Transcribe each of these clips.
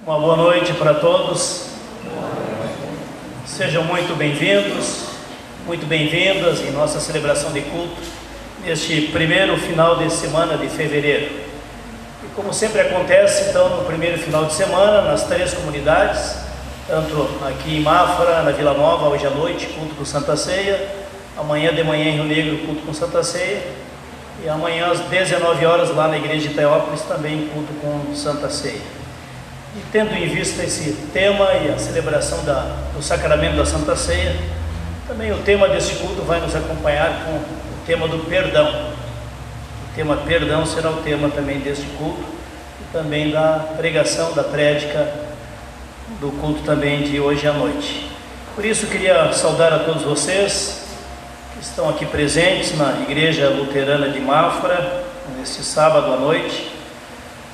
Uma boa noite para todos. Sejam muito bem-vindos, muito bem-vindas em nossa celebração de culto neste primeiro final de semana de fevereiro. E como sempre acontece, então, no primeiro final de semana, nas três comunidades, tanto aqui em Mafra, na Vila Nova, hoje à noite, culto com Santa Ceia, amanhã de manhã em Rio Negro, culto com Santa Ceia, e amanhã às 19 horas lá na igreja de Teópolis, também culto com Santa Ceia. E tendo em vista esse tema e a celebração do sacramento da Santa Ceia, também o tema deste culto vai nos acompanhar com o tema do perdão. O tema perdão será o tema também deste culto e também da pregação, da prédica do culto também de hoje à noite. Por isso queria saudar a todos vocês que estão aqui presentes na Igreja Luterana de Mafra, neste sábado à noite.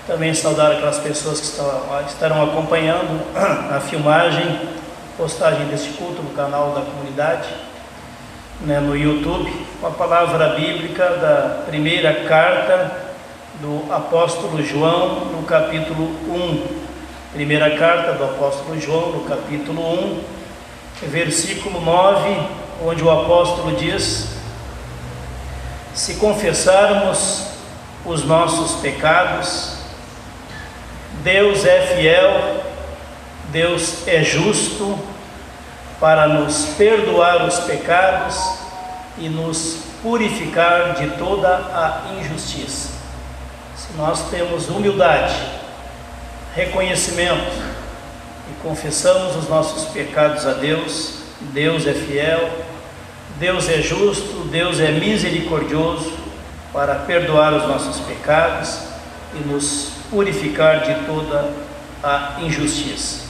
Também saudar aquelas pessoas que estarão acompanhando a filmagem, postagem deste culto no canal da comunidade, no YouTube, com a palavra bíblica da primeira carta do apóstolo João, no capítulo 1. Primeira carta do apóstolo João, no capítulo 1, versículo 9, onde o apóstolo diz: se confessarmos os nossos pecados, Deus é fiel, Deus é justo para nos perdoar os pecados e nos purificar de toda a injustiça. Se nós temos humildade, reconhecimento e confessamos os nossos pecados a Deus, Deus é fiel, Deus é justo, Deus é misericordioso para perdoar os nossos pecados e nos purificar de toda a injustiça.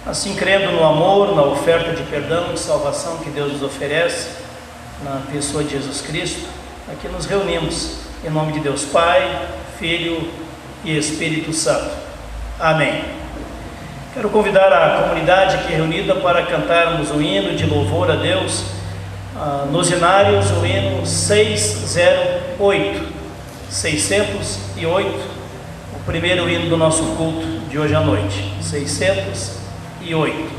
Assim, crendo no amor, na oferta de perdão e salvação que Deus nos oferece na pessoa de Jesus Cristo, aqui nos reunimos em nome de Deus Pai, Filho e Espírito Santo. Amém. Quero convidar a comunidade aqui reunida para cantarmos o hino de louvor a Deus, nos hinários, o hino 608, o primeiro hino do nosso culto de hoje à noite, 608.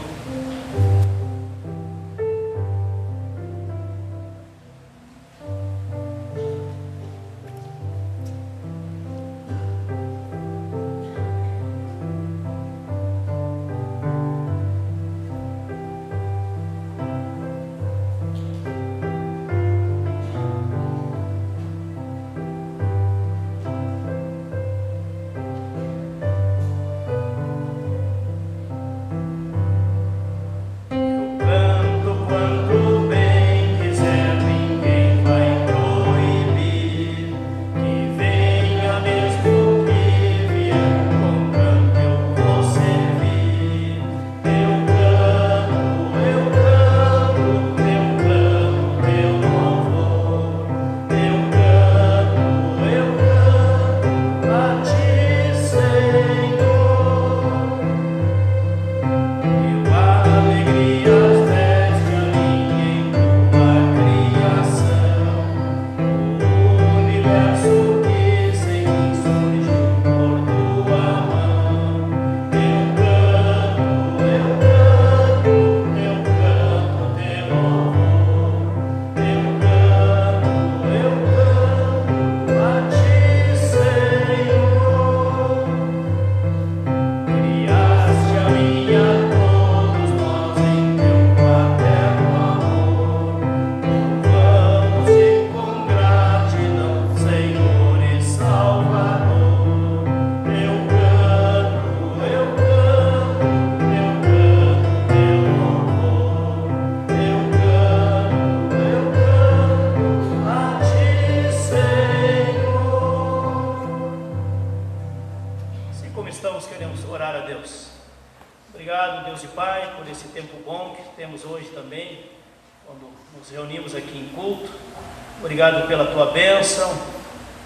Obrigado pela tua bênção,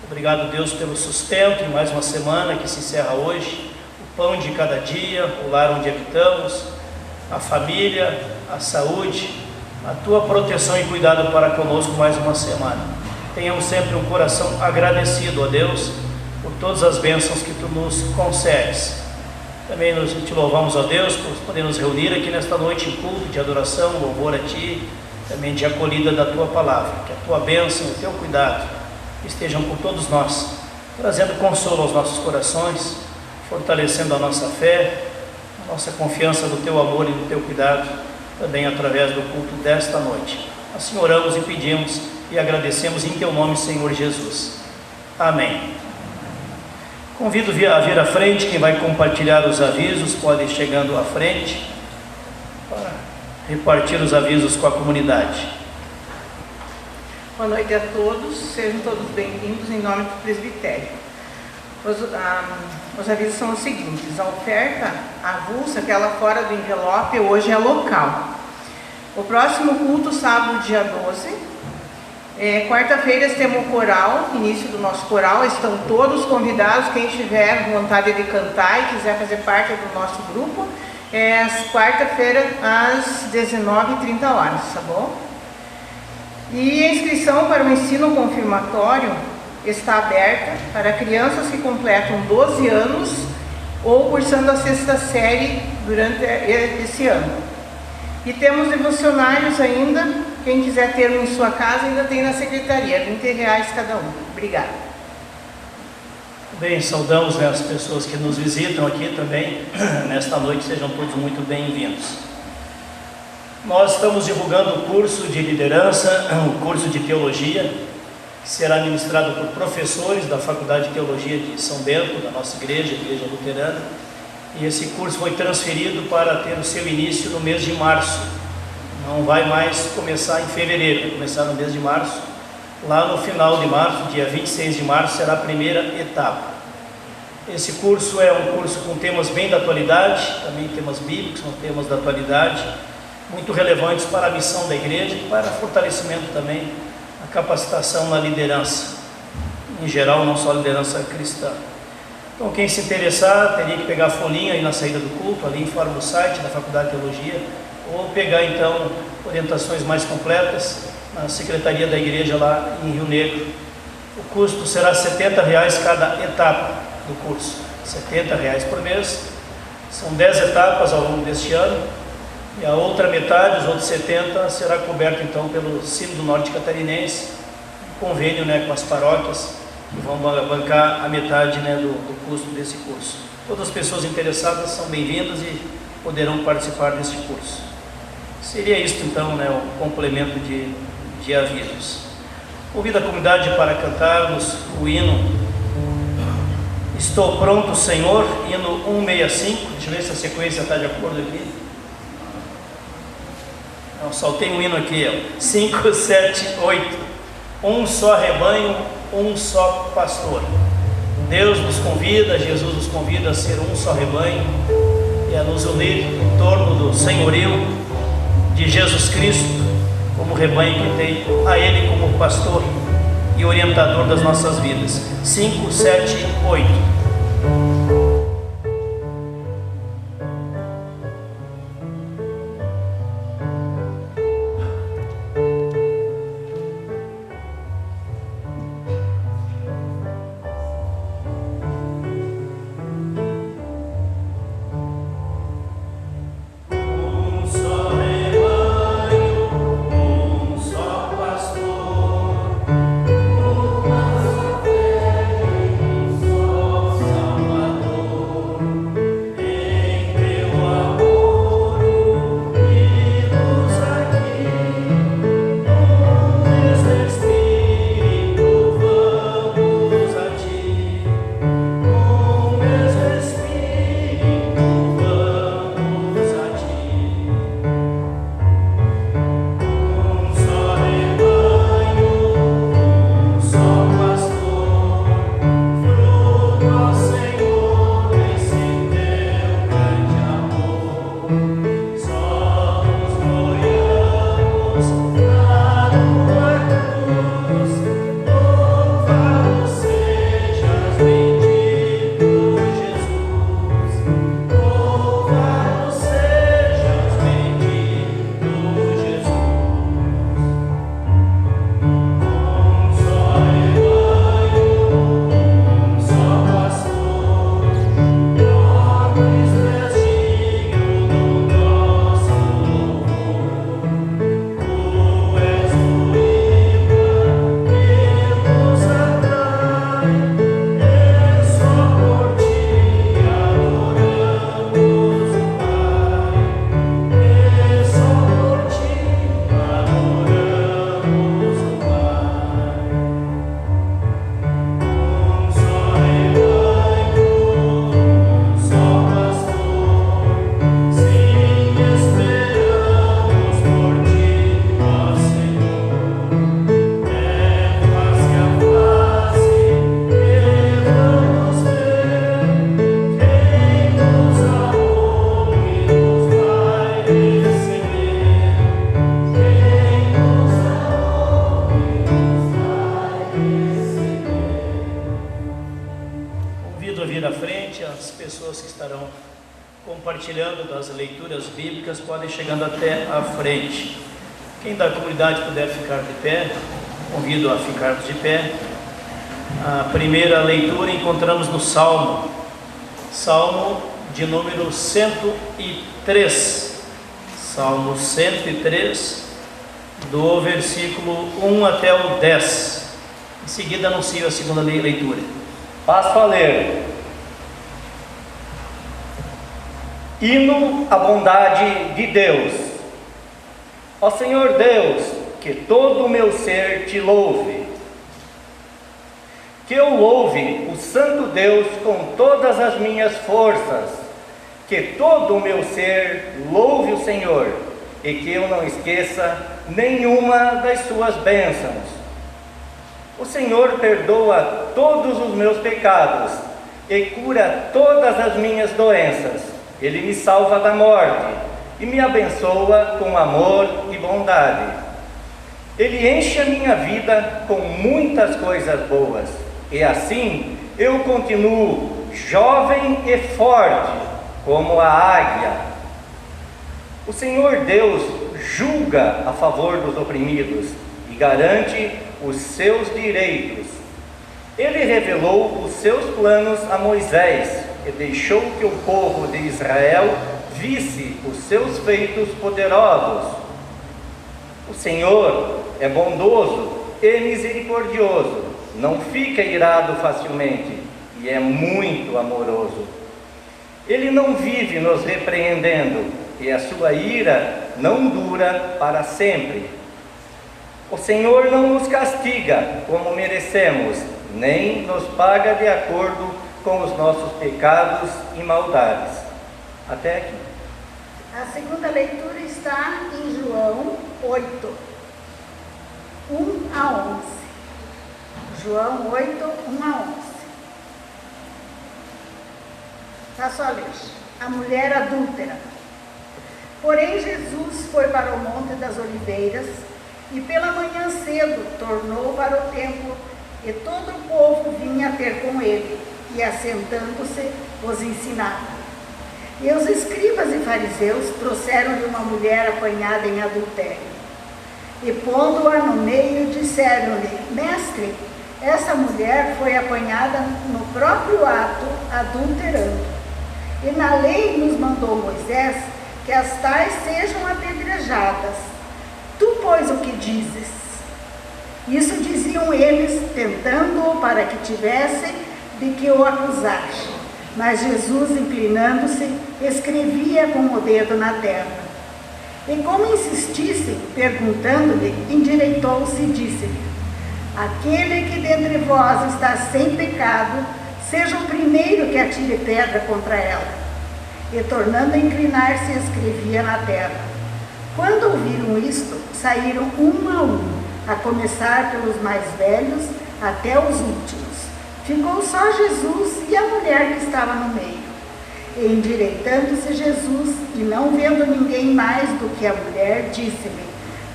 obrigado, Deus, pelo sustento em mais uma semana que se encerra hoje, o pão de cada dia, o lar onde habitamos, a família, a saúde, a tua proteção e cuidado para conosco mais uma semana. Tenhamos sempre um coração agradecido a Deus por todas as bênçãos que tu nos concedes. Também nós te louvamos, ó Deus, por poder nos reunir aqui nesta noite em culto de adoração, louvor a Ti, também de acolhida da Tua palavra. Que a Tua bênção, o Teu cuidado estejam por todos nós, trazendo consolo aos nossos corações, fortalecendo a nossa fé, a nossa confiança no Teu amor e no Teu cuidado, também através do culto desta noite. Assim oramos e pedimos e agradecemos em Teu nome, Senhor Jesus. Amém. Convido a vir à frente, quem vai compartilhar os avisos pode ir chegando à frente para repartir os avisos com a comunidade. Boa noite a todos, sejam todos bem-vindos em nome do presbitério. Os avisos são os seguintes: a oferta avulsa, aquela fora do envelope, hoje é local. O próximo culto, sábado, dia 12. Quarta-feira temos o coral, início do nosso coral. Estão todos convidados, quem tiver vontade de cantar e quiser fazer parte do nosso grupo. Quarta-feira às 19h30, tá bom? E a inscrição para o ensino confirmatório está aberta para crianças que completam 12 anos ou cursando a 6ª série durante esse ano. E temos devocionários ainda, quem quiser ter um em sua casa ainda tem na secretaria, R$20 cada um. Obrigada. Bem, saudamos as pessoas que nos visitam aqui também, nesta noite, sejam todos muito bem-vindos. Nós estamos divulgando o curso de liderança, o curso de teologia, que será ministrado por professores da Faculdade de Teologia de São Bento, da nossa igreja, Igreja Luterana. E esse curso foi transferido para ter o seu início no mês de março. Não vai mais começar em fevereiro, vai começar no mês de março. Lá no final de março, dia 26 de março, será a primeira etapa. Esse curso é um curso com temas bem da atualidade, também temas bíblicos, são temas da atualidade, muito relevantes para a missão da igreja e para fortalecimento também, a capacitação na liderança, em geral, não só a liderança cristã. Então, quem se interessar, teria que pegar a folhinha aí na saída do culto, ali informa o site da Faculdade de Teologia, ou pegar então orientações mais completas na secretaria da igreja lá em Rio Negro. O custo será R$70 cada etapa do curso, R$70 por mês. São 10 etapas ao longo deste ano, e a outra metade, os outros 70, será coberto então pelo Sínodo Norte Catarinense, em convênio com as paróquias, que vão bancar a metade do custo desse curso. Todas as pessoas interessadas são bem-vindas e poderão participar desse curso. Seria isso então, o complemento de avisos. Convido a comunidade para cantarmos o hino Estou Pronto, Senhor, hino 165. Deixa eu ver se a sequência está de acordo aqui. Não, só tem um hino aqui, 5, 7, 8. Um só rebanho, um só pastor. Deus nos convida, Jesus nos convida a ser um só rebanho e a nos unir em torno do senhorio de Jesus Cristo, como rebanho que tem a Ele como pastor e orientador das nossas vidas. 5, 7, 8. Convido a vir à frente as pessoas que estarão compartilhando das leituras bíblicas, podem chegando até à frente. Quem da comunidade puder ficar de pé, convido a ficarmos de pé. A primeira leitura encontramos no Salmo de número 103. Salmo 103, do versículo 1 até o 10. Em seguida anuncio a segunda leitura. Passo a ler. Hino à bondade de Deus. Ó Senhor Deus, que todo o meu ser te louve. Que eu louve o Santo Deus com todas as minhas forças. Que todo o meu ser louve o Senhor, e que eu não esqueça nenhuma das suas bênçãos. O Senhor perdoa todos os meus pecados e cura todas as minhas doenças. Ele me salva da morte e me abençoa com amor e bondade. Ele enche a minha vida com muitas coisas boas, e assim eu continuo jovem e forte como a águia. O Senhor Deus julga a favor dos oprimidos e garante os seus direitos. Ele revelou os seus planos a Moisés e deixou que o povo de Israel visse os seus feitos poderosos. O Senhor é bondoso e misericordioso, não fica irado facilmente e é muito amoroso. Ele não vive nos repreendendo e a sua ira não dura para sempre. O Senhor não nos castiga como merecemos, nem nos paga de acordo com os nossos pecados e maldades. Até aqui. A segunda leitura está em João 8, 1 a 11. João 8, 1 a 11. Passo a ler. A mulher adúltera. Porém, Jesus foi para o Monte das Oliveiras e pela manhã cedo tornou para o templo, e todo o povo vinha ter com ele, e assentando-se os ensinava. E os escribas e fariseus trouxeram-lhe uma mulher apanhada em adultério. E pondo-a no meio, disseram-lhe: Mestre, essa mulher foi apanhada no próprio ato, adulterando. E na lei nos mandou Moisés que as tais sejam apedrejadas. Tu, pois, o que dizes? Isso diziam eles, tentando-o para que tivessem de que o acusar. Mas Jesus, inclinando-se, escrevia com o dedo na terra. E como insistissem, perguntando-lhe, endireitou-se e disse-lhe: Aquele que dentre vós está sem pecado, seja o primeiro que atire pedra contra ela. E tornando a inclinar-se, escrevia na terra. Quando ouviram isto, saíram um, a começar pelos mais velhos até os últimos. Ficou só Jesus e a mulher que estava no meio. E endireitando-se Jesus, e não vendo ninguém mais do que a mulher, disse-lhe: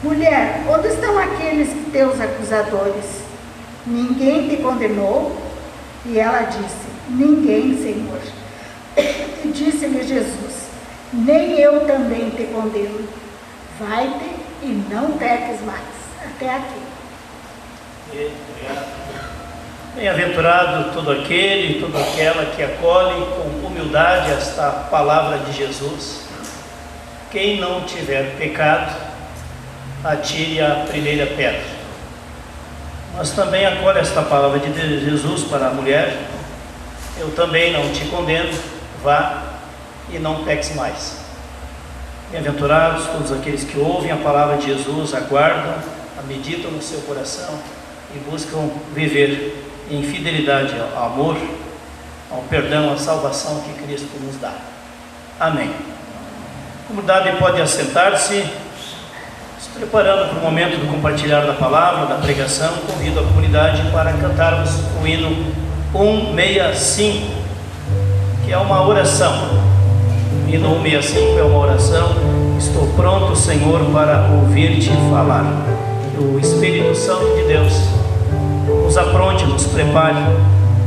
Mulher, onde estão aqueles teus acusadores? Ninguém te condenou? E ela disse: Ninguém, Senhor. E disse-lhe Jesus: Nem eu também te condeno. Vai-te e não peques mais. Até aqui. Bem-aventurado todo aquele e toda aquela que acolhe com humildade esta palavra de Jesus. Quem não tiver pecado, atire a primeira pedra. Mas também acolhe esta palavra de Jesus para a mulher: eu também não te condeno, vá e não peques mais. Bem-aventurados todos aqueles que ouvem a palavra de Jesus, aguardam, a meditam no seu coração e buscam viver em fidelidade ao amor, ao perdão, à salvação que Cristo nos dá. Amém. A comunidade pode assentar-se, se preparando para o momento do compartilhar da palavra, da pregação. Convido a comunidade para cantarmos o hino 165, que é uma oração. O hino 165 é uma oração. Estou pronto, Senhor, para ouvir-te falar. Que o Espírito Santo de Deus nos apronte, nos prepare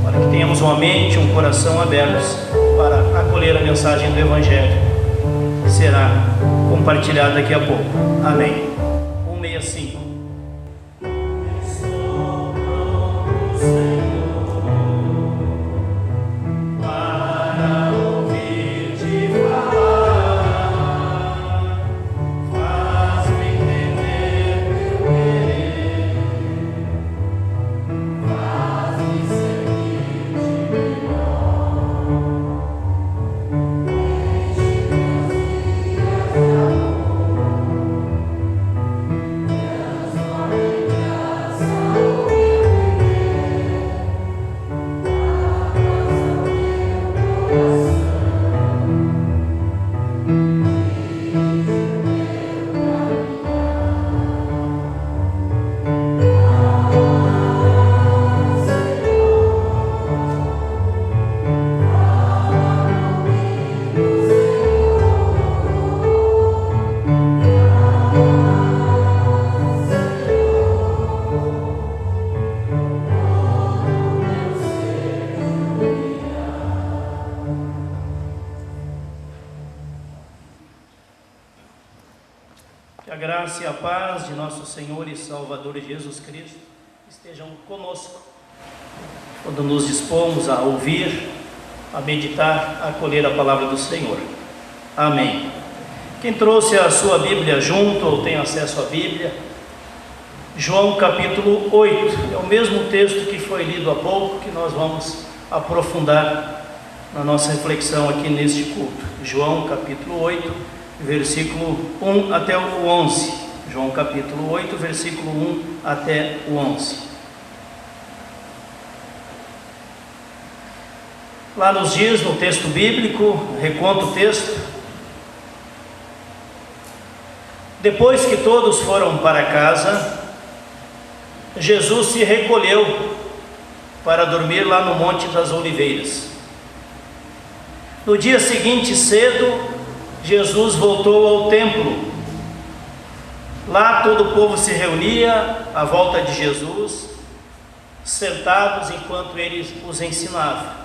para que tenhamos uma mente, um coração abertos para acolher a mensagem do Evangelho, que será compartilhada daqui a pouco. Amém. 165. Que a graça e a paz de nosso Senhor e Salvador Jesus Cristo estejam conosco quando nos dispomos a ouvir, a meditar, a acolher a palavra do Senhor. Amém. Quem trouxe a sua Bíblia junto ou tem acesso à Bíblia, João capítulo 8, é o mesmo texto que foi lido há pouco, que nós vamos aprofundar na nossa reflexão aqui neste culto. João capítulo 8, versículo 1 até o 11. João capítulo 8, versículo 1 até o 11. Lá nos diz, no texto bíblico, reconta o texto: depois que todos foram para casa, Jesus se recolheu para dormir lá no Monte das Oliveiras. No dia seguinte, cedo, Jesus voltou ao templo. Lá todo o povo se reunia à volta de Jesus, sentados enquanto ele os ensinava.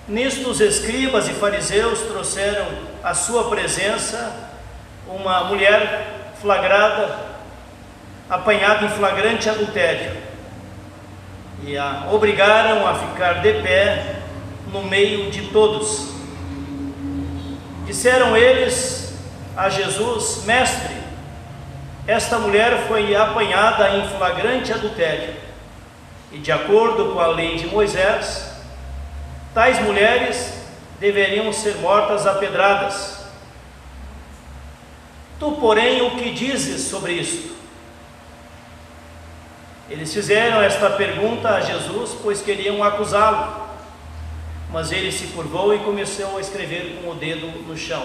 Nisto os escribas e fariseus trouxeram à sua presença uma mulher flagrada, apanhada em flagrante adultério, e a obrigaram a ficar de pé no meio de todos. Disseram eles a Jesus: Mestre, esta mulher foi apanhada em flagrante adultério, e de acordo com a lei de Moisés, tais mulheres deveriam ser mortas a pedradas. Tu, porém, o que dizes sobre isto? Eles fizeram esta pergunta a Jesus, pois queriam acusá-lo. Mas ele se curvou e começou a escrever com o dedo no chão.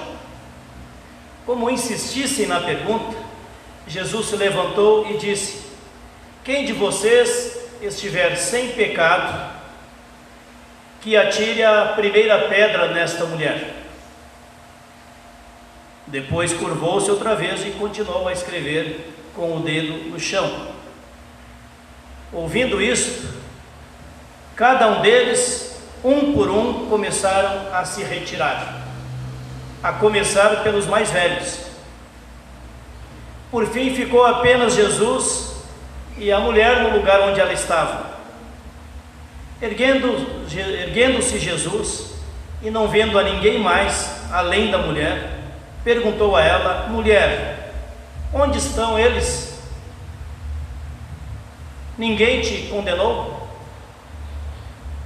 Como insistissem na pergunta, Jesus se levantou e disse: quem de vocês estiver sem pecado, que atire a primeira pedra nesta mulher. Depois curvou-se outra vez e continuou a escrever com o dedo no chão. Ouvindo isto, cada um deles, um por um, começaram a se retirar, a começar pelos mais velhos. Por fim ficou apenas Jesus e a mulher no lugar onde ela estava. Erguendo-se Jesus e não vendo a ninguém mais além da mulher, perguntou a ela: mulher, onde estão eles? Ninguém te condenou?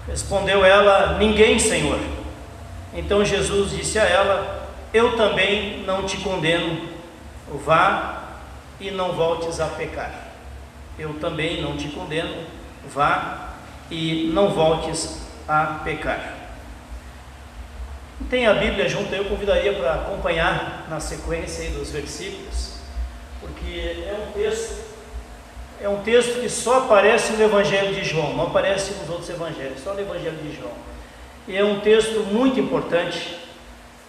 Respondeu ela: ninguém, Senhor. Então Jesus disse a ela: eu também não te condeno, vá e não voltes a pecar. Eu também não te condeno, vá e não voltes a pecar. Tem a Bíblia junto, eu convidaria para acompanhar na sequência aí dos versículos, porque é um texto que só aparece no Evangelho de João, não aparece nos outros Evangelhos, só no Evangelho de João. E é um texto muito importante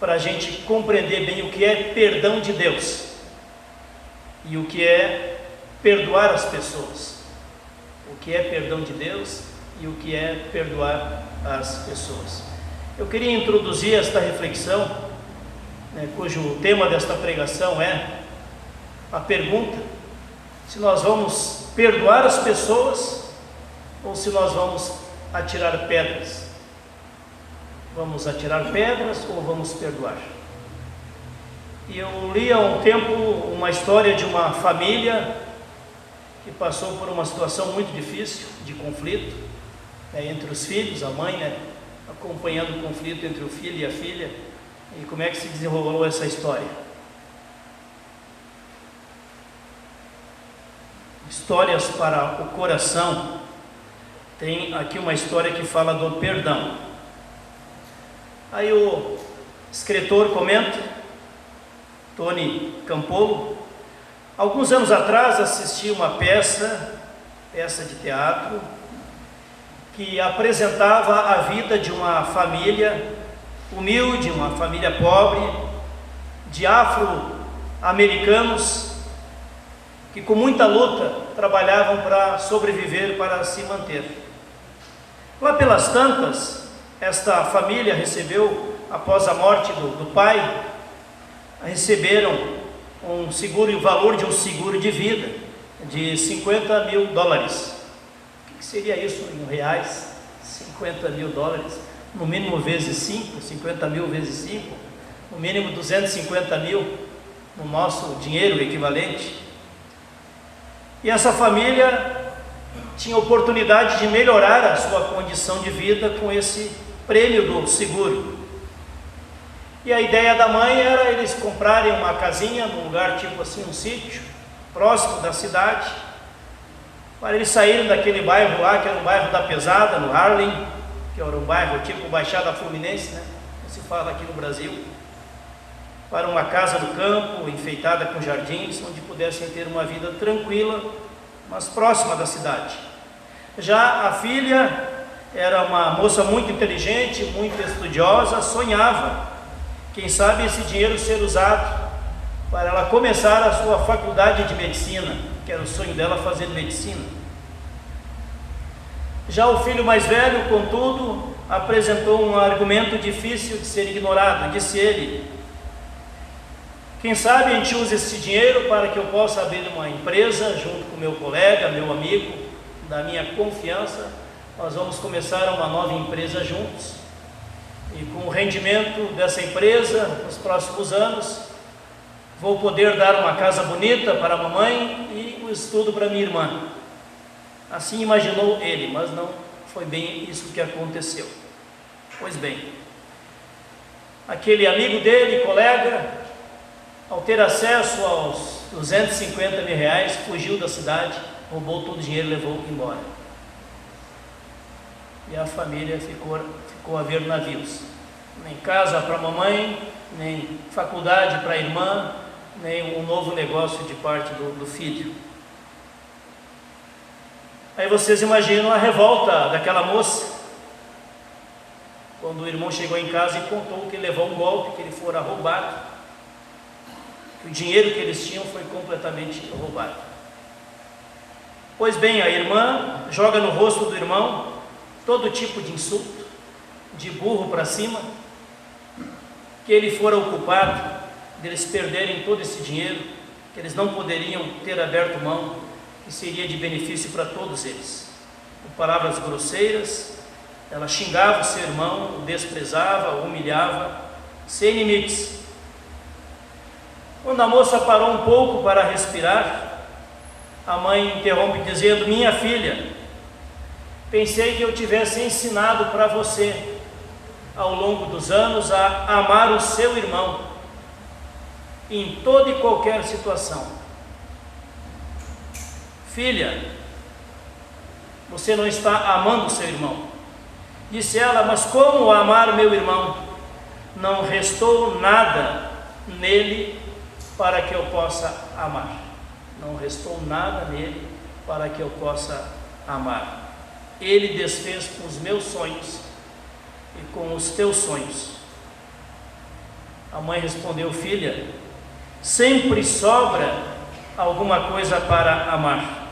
para a gente compreender bem o que é perdão de Deus e o que é perdoar as pessoas. O que é perdão de Deus e o que é perdoar as pessoas. Eu queria introduzir esta reflexão, cujo tema desta pregação é a pergunta se nós vamos perdoar as pessoas ou se nós vamos atirar pedras. Vamos atirar pedras ou vamos perdoar? E eu li há um tempo uma história de uma família que passou por uma situação muito difícil, de conflito, entre os filhos, a mãe, acompanhando o conflito entre o filho e a filha, e como é que se desenrolou essa história. Histórias para o coração. Tem aqui uma história que fala do perdão. Aí o escritor comenta, Tony Campolo, alguns anos atrás assisti uma peça de teatro, que apresentava a vida de uma família humilde, uma família pobre, de afro-americanos, que com muita luta trabalhavam para sobreviver, para se manter. Lá pelas tantas, esta família recebeu, após a morte do pai, receberam um seguro, o valor de um seguro de vida de $50 mil. O que seria isso em reais? $50 mil, no mínimo vezes 5, 50 mil vezes 5, no mínimo 250 mil no nosso dinheiro equivalente. E essa família tinha oportunidade de melhorar a sua condição de vida com esse prêmio do seguro. E a ideia da mãe era eles comprarem uma casinha num lugar tipo assim, um sítio, próximo da cidade, para eles saírem daquele bairro lá, que era um bairro da pesada, no Harlem, que era um bairro tipo Baixada Fluminense, como se fala aqui no Brasil, para uma casa no campo, enfeitada com jardins, onde pudessem ter uma vida tranquila, mas próxima da cidade. Já a filha era uma moça muito inteligente, muito estudiosa, sonhava, quem sabe, esse dinheiro ser usado para ela começar a sua faculdade de medicina, que era o sonho dela, fazer medicina. Já o filho mais velho, contudo, apresentou um argumento difícil de ser ignorado. Disse ele: quem sabe a gente usa esse dinheiro para que eu possa abrir uma empresa junto com meu colega, meu amigo, da minha confiança. Nós vamos começar uma nova empresa juntos, e com o rendimento dessa empresa, nos próximos anos, vou poder dar uma casa bonita para a mamãe e um estudo para minha irmã. Assim imaginou ele, mas não foi bem isso que aconteceu. Pois bem, aquele amigo dele, colega, ao ter acesso aos 250 mil reais, fugiu da cidade, roubou todo o dinheiro e levou embora. E a família ficou a ver navios. Nem casa para a mamãe, nem faculdade para a irmã, nem um novo negócio de parte do filho. Aí vocês imaginam a revolta daquela moça, quando o irmão chegou em casa e contou que ele levou um golpe, que ele fora roubado, que o dinheiro que eles tinham foi completamente roubado. Pois bem, a irmã joga no rosto do irmão todo tipo de insulto, de burro para cima, que ele fora o culpado deles perderem todo esse dinheiro, que eles não poderiam ter aberto mão, que seria de benefício para todos eles. Com palavras grosseiras, ela xingava o seu irmão, o desprezava, o humilhava, sem limites. Quando a moça parou um pouco para respirar, a mãe interrompe dizendo: minha filha, pensei que eu tivesse ensinado para você, ao longo dos anos, a amar o seu irmão, em toda e qualquer situação. Filha, você não está amando o seu irmão. Disse ela: mas como amar meu irmão? Não restou nada nele para que eu possa amar. Não restou nada nele para que eu possa amar. Ele desfez com os meus sonhos e com os teus sonhos. A mãe respondeu: filha, sempre sobra alguma coisa para amar.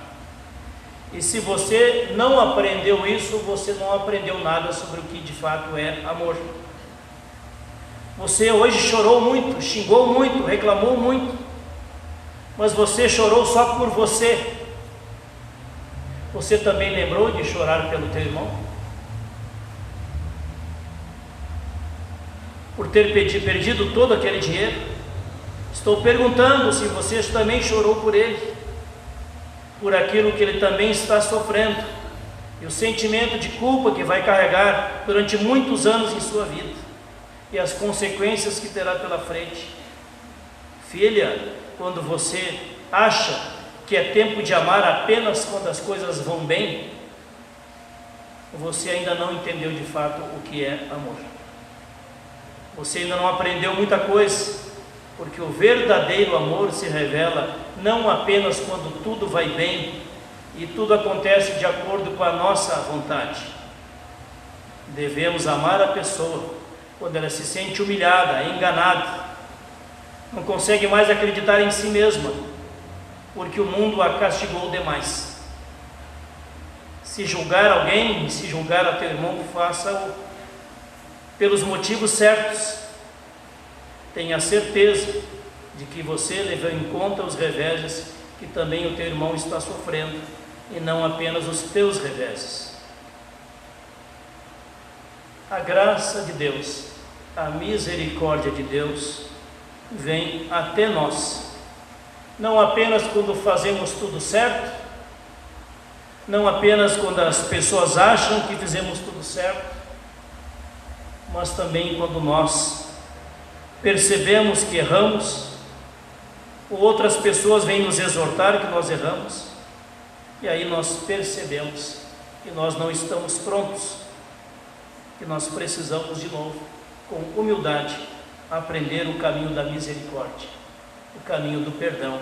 E se você não aprendeu isso, você não aprendeu nada sobre o que de fato é amor. Você hoje chorou muito, xingou muito, reclamou muito, mas você chorou só por você. Você também lembrou de chorar pelo teu irmão? Por ter perdido todo aquele dinheiro? Estou perguntando se você também chorou por ele, por aquilo que ele também está sofrendo, e o sentimento de culpa que vai carregar durante muitos anos em sua vida, e as consequências que terá pela frente. Filha, quando você acha que é tempo de amar apenas quando as coisas vão bem, você ainda não entendeu de fato o que é amor. Você ainda não aprendeu muita coisa, porque o verdadeiro amor se revela não apenas quando tudo vai bem e tudo acontece de acordo com a nossa vontade. Devemos amar a pessoa quando ela se sente humilhada, enganada, não consegue mais acreditar em si mesma, porque o mundo a castigou demais. Se julgar alguém, se julgar a teu irmão, faça-o pelos motivos certos. Tenha certeza de que você levou em conta os reveses que também o teu irmão está sofrendo, e não apenas os teus reveses. A graça de Deus, a misericórdia de Deus vem até nós, não apenas quando fazemos tudo certo, não apenas quando as pessoas acham que fizemos tudo certo, mas também quando nós percebemos que erramos, ou outras pessoas vêm nos exortar que nós erramos, e aí nós percebemos que nós não estamos prontos, que nós precisamos de novo, com humildade, aprender o caminho da misericórdia, o caminho do perdão,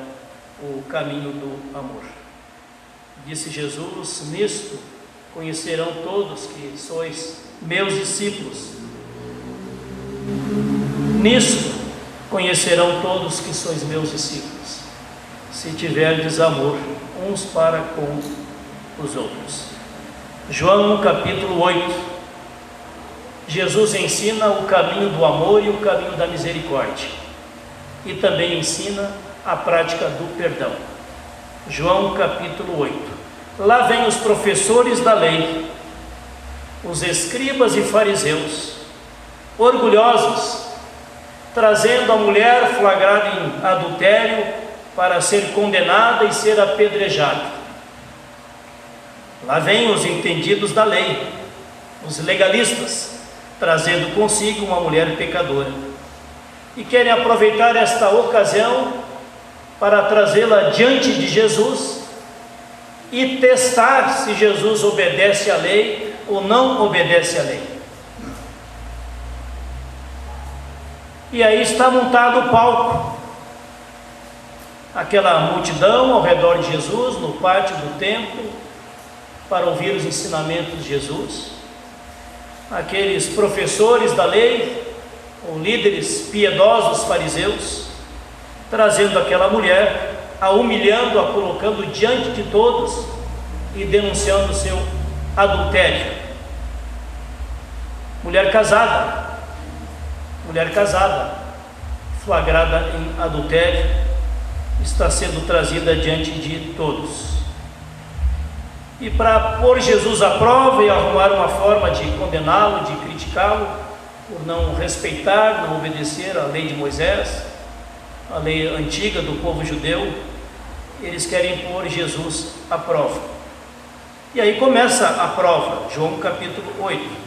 o caminho do amor. Disse Jesus: nisto conhecerão todos que sois meus discípulos. Nisto conhecerão todos que sois meus discípulos, se tiverdes amor uns para com os outros. João capítulo 8. Jesus ensina o caminho do amor e o caminho da misericórdia, e também ensina a prática do perdão. João capítulo 8. Lá vêm os professores da lei, os escribas e fariseus, orgulhosos, trazendo a mulher flagrada em adultério para ser condenada e ser apedrejada. Lá vêm os entendidos da lei, os legalistas, trazendo consigo uma mulher pecadora, e querem aproveitar esta ocasião para trazê-la diante de Jesus e testar se Jesus obedece à lei ou não obedece à lei. E aí está montado o palco, aquela multidão ao redor de Jesus, no pátio do templo, para ouvir os ensinamentos de Jesus. Aqueles professores da lei, ou líderes piedosos fariseus, trazendo aquela mulher, a humilhando, a colocando diante de todos e denunciando o seu adultério. Mulher casada, flagrada em adultério, está sendo trazida diante de todos. E para pôr Jesus à prova e arrumar uma forma de condená-lo, de criticá-lo, por não respeitar, não obedecer à lei de Moisés, a lei antiga do povo judeu, eles querem pôr Jesus à prova. E aí começa a prova, João capítulo 8.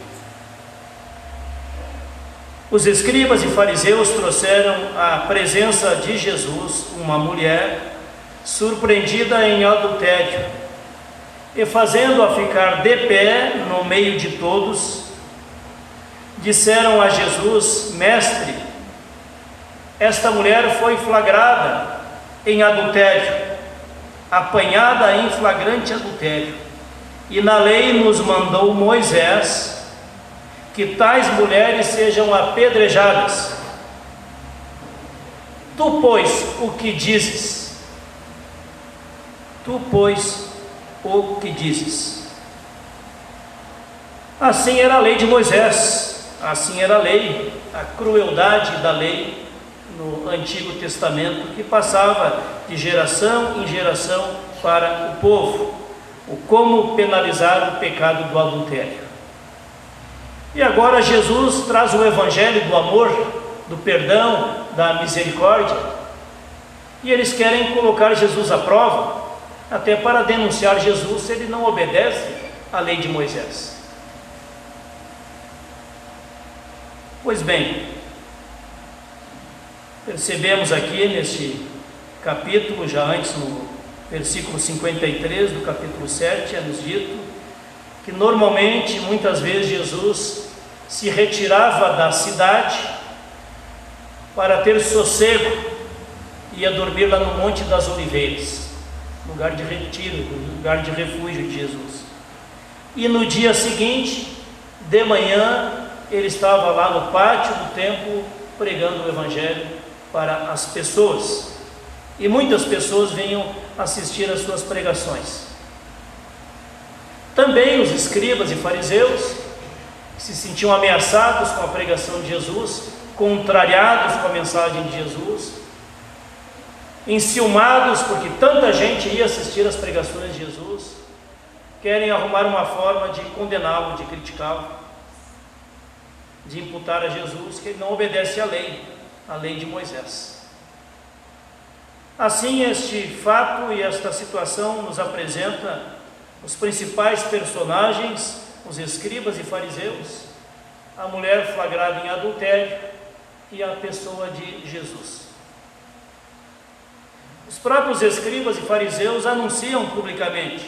Os escribas e fariseus trouxeram à presença de Jesus uma mulher surpreendida em adultério, e fazendo-a ficar de pé no meio de todos, disseram a Jesus: Mestre, esta mulher foi flagrada em adultério, apanhada em flagrante adultério, e na lei nos mandou Moisés que tais mulheres sejam apedrejadas. Tu, pois, o que dizes? Tu, pois, o que dizes? Assim era a lei de Moisés, assim era a lei, a crueldade da lei no Antigo Testamento, que passava de geração em geração para o povo, o como penalizar o pecado do adultério. E agora Jesus traz o evangelho do amor, do perdão, da misericórdia, e eles querem colocar Jesus à prova, até para denunciar Jesus se ele não obedece à lei de Moisés. Pois bem, percebemos aqui neste capítulo, já antes no versículo 53 do capítulo 7, é nos dito que normalmente, muitas vezes, Jesus se retirava da cidade para ter sossego, ia dormir lá no Monte das Oliveiras, lugar de retiro, lugar de refúgio de Jesus. E no dia seguinte, de manhã, ele estava lá no pátio do templo pregando o evangelho para as pessoas, e muitas pessoas vinham assistir às suas pregações. Também os escribas e fariseus, que se sentiam ameaçados com a pregação de Jesus, contrariados com a mensagem de Jesus, enciumados porque tanta gente ia assistir às pregações de Jesus, querem arrumar uma forma de condená-lo, de criticá-lo, de imputar a Jesus que ele não obedece à lei de Moisés. Assim, este fato e esta situação nos apresenta os principais personagens, os escribas e fariseus, a mulher flagrada em adultério e a pessoa de Jesus. Os próprios escribas e fariseus anunciam publicamente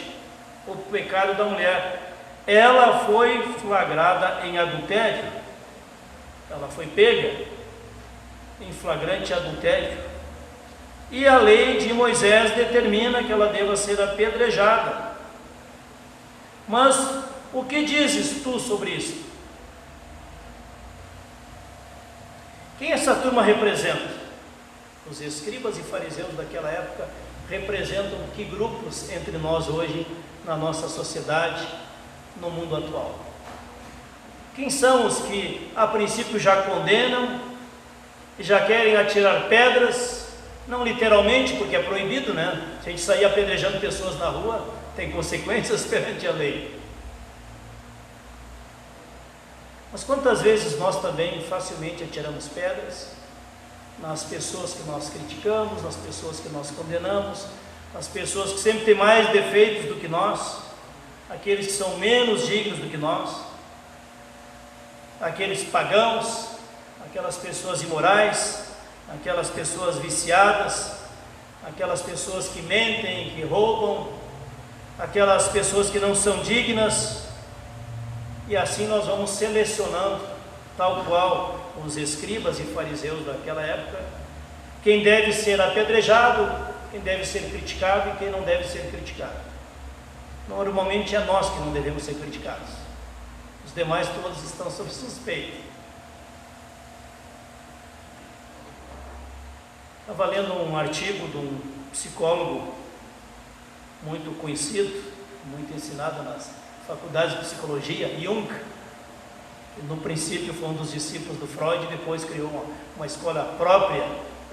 o pecado da mulher. Ela foi flagrada em adultério, ela foi pega em flagrante adultério, e a lei de Moisés determina que ela deva ser apedrejada. Mas o que dizes tu sobre isso? Quem essa turma representa? Os escribas e fariseus daquela época representam que grupos entre nós hoje, na nossa sociedade, no mundo atual? Quem são os que a princípio já condenam e já querem atirar pedras? Não literalmente, porque é proibido, né? Se a gente sair apedrejando pessoas na rua, tem consequências perante a lei. Mas quantas vezes nós também facilmente atiramos pedras nas pessoas que nós criticamos, nas pessoas que nós condenamos, nas pessoas que sempre têm mais defeitos do que nós, aqueles que são menos dignos do que nós, aqueles pagãos, aquelas pessoas imorais, aquelas pessoas viciadas, aquelas pessoas que mentem, que roubam, aquelas pessoas que não são dignas, e assim nós vamos selecionando, tal qual os escribas e fariseus daquela época, quem deve ser apedrejado, quem deve ser criticado e quem não deve ser criticado. Normalmente é nós que não devemos ser criticados, os demais todos estão sob suspeita. Estava lendo um artigo de um psicólogo muito conhecido, muito ensinado nas faculdades de psicologia, Jung, que no princípio foi um dos discípulos do Freud, depois criou uma escola própria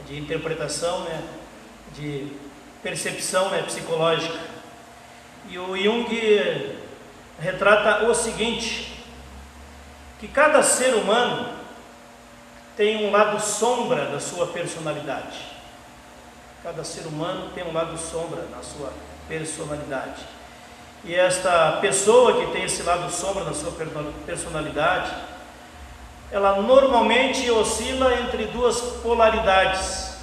de interpretação, né, de percepção, né, psicológica. E o Jung retrata o seguinte, que cada ser humano tem um lado sombra da sua personalidade. Cada ser humano tem um lado sombra na sua personalidade. E esta pessoa que tem esse lado sombra na sua personalidade, ela normalmente oscila entre duas polaridades,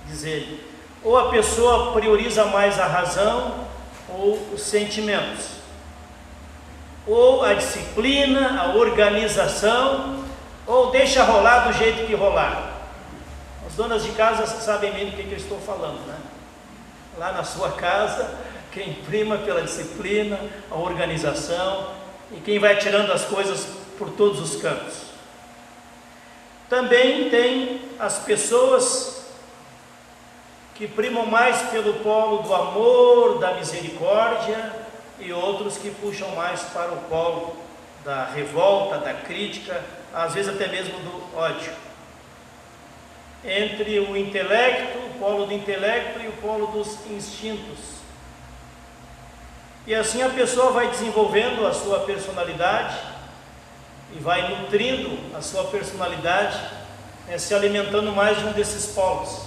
diz ele. Ou a pessoa prioriza mais a razão ou os sentimentos, ou a disciplina, a organização, ou deixa rolar do jeito que rolar. As donas de casa sabem bem do que eu estou falando, né? Lá na sua casa, quem prima pela disciplina, a organização, e quem vai tirando as coisas por todos os cantos. Também tem as pessoas que primam mais pelo polo do amor, da misericórdia, e outros que puxam mais para o polo da revolta, da crítica, às vezes até mesmo do ódio. Entre o intelecto, o polo do intelecto e o polo dos instintos. E assim a pessoa vai desenvolvendo a sua personalidade e vai nutrindo a sua personalidade, se alimentando mais de um desses polos.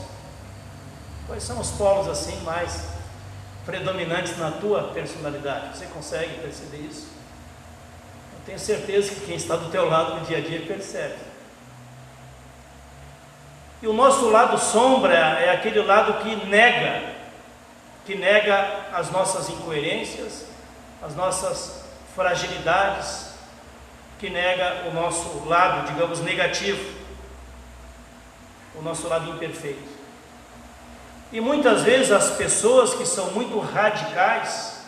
Quais são os polos assim mais predominantes na tua personalidade? Você consegue perceber isso? Eu tenho certeza que quem está do teu lado no dia a dia percebe. E o nosso lado sombra é aquele lado que nega as nossas incoerências, as nossas fragilidades, que nega o nosso lado, digamos, negativo, o nosso lado imperfeito. E muitas vezes as pessoas que são muito radicais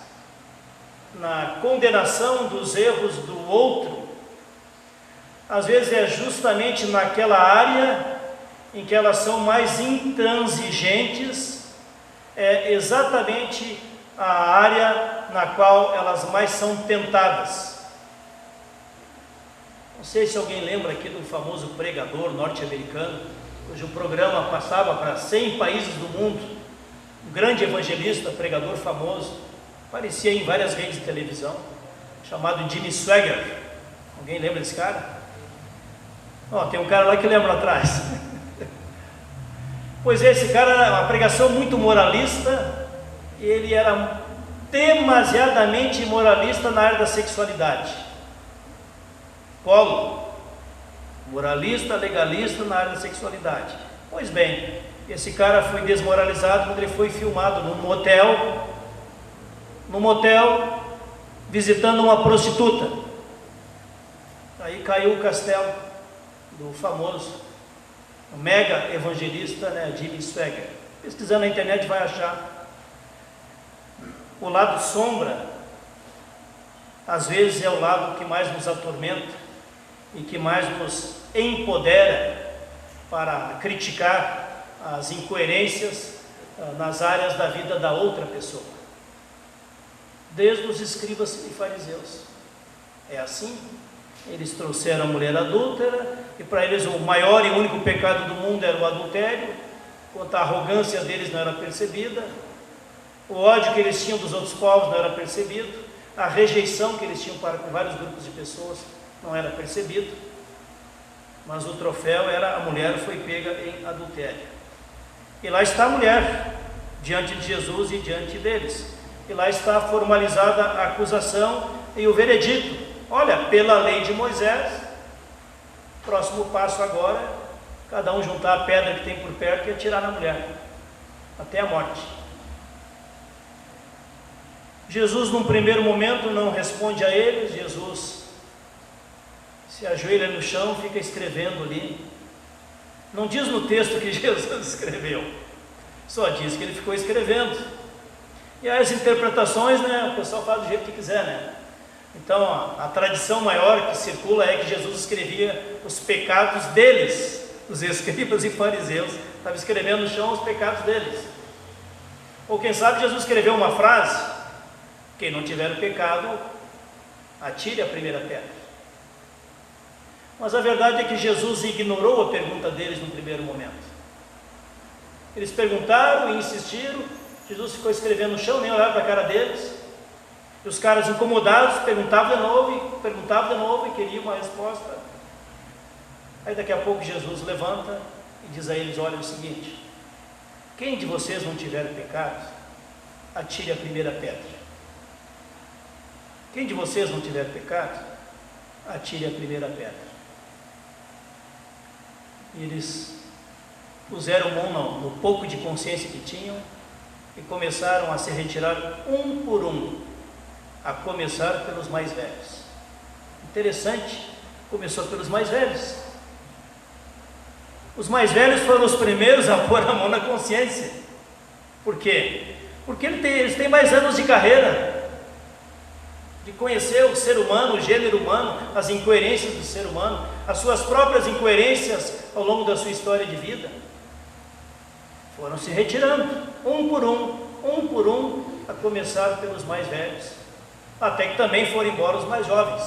na condenação dos erros do outro, às vezes é justamente naquela área em que elas são mais intransigentes, é exatamente a área na qual elas mais são tentadas. Não sei se alguém lembra aqui do famoso pregador norte-americano, cujo programa passava para 100 países do mundo, um grande evangelista, pregador famoso, aparecia em várias redes de televisão, chamado Jimmy Swaggart. Alguém lembra desse cara? Tem um cara lá que lembra atrás. Pois esse cara era uma pregação muito moralista, e ele era demasiadamente moralista na área da sexualidade. Polo moralista, legalista na área da sexualidade. Pois bem, esse cara foi desmoralizado quando ele foi filmado num motel, visitando uma prostituta. Aí caiu o castelo do famoso, o mega evangelista, Jimmy Swaggart. Pesquisando na internet vai achar. O lado sombra, às vezes, é o lado que mais nos atormenta e que mais nos empodera para criticar as incoerências nas áreas da vida da outra pessoa. Desde os escribas e fariseus. É assim. Eles trouxeram a mulher adúltera, e para eles o maior e único pecado do mundo era o adultério, enquanto a arrogância deles não era percebida, o ódio que eles tinham dos outros povos não era percebido, a rejeição que eles tinham para com vários grupos de pessoas não era percebido, mas o troféu era a mulher foi pega em adultério. E lá está a mulher, diante de Jesus e diante deles, e lá está formalizada a acusação e o veredito. Olha, pela lei de Moisés, próximo passo agora, cada um juntar a pedra que tem por perto e atirar na mulher, até a morte. Jesus, num primeiro momento, não responde a eles. Jesus se ajoelha no chão, fica escrevendo ali. Não diz no texto que Jesus escreveu, só diz que ele ficou escrevendo. E aí as interpretações, o pessoal faz do jeito que quiser, Então, a tradição maior que circula é que Jesus escrevia os pecados deles, os escribas e fariseus, estava escrevendo no chão os pecados deles. Ou quem sabe Jesus escreveu uma frase: quem não tiver o pecado, atire a primeira pedra. Mas a verdade é que Jesus ignorou a pergunta deles no primeiro momento. Eles perguntaram e insistiram, Jesus ficou escrevendo no chão, nem olhava para a cara deles. E os caras incomodados perguntavam de novo e queriam uma resposta. Aí daqui a pouco Jesus levanta e diz a eles: olha, é o seguinte, quem de vocês não tiver pecado, atire a primeira pedra. Quem de vocês não tiver pecado, atire a primeira pedra. E eles puseram mão no pouco de consciência que tinham e começaram a se retirar um por um, a começar pelos mais velhos. Interessante, começou pelos mais velhos. Os mais velhos foram os primeiros a pôr a mão na consciência. Por quê? Porque eles têm mais anos de carreira, de conhecer o ser humano, o gênero humano, as incoerências do ser humano, as suas próprias incoerências ao longo da sua história de vida. foram se retirando, um por um, a começar pelos mais velhos, até que também foram embora os mais jovens.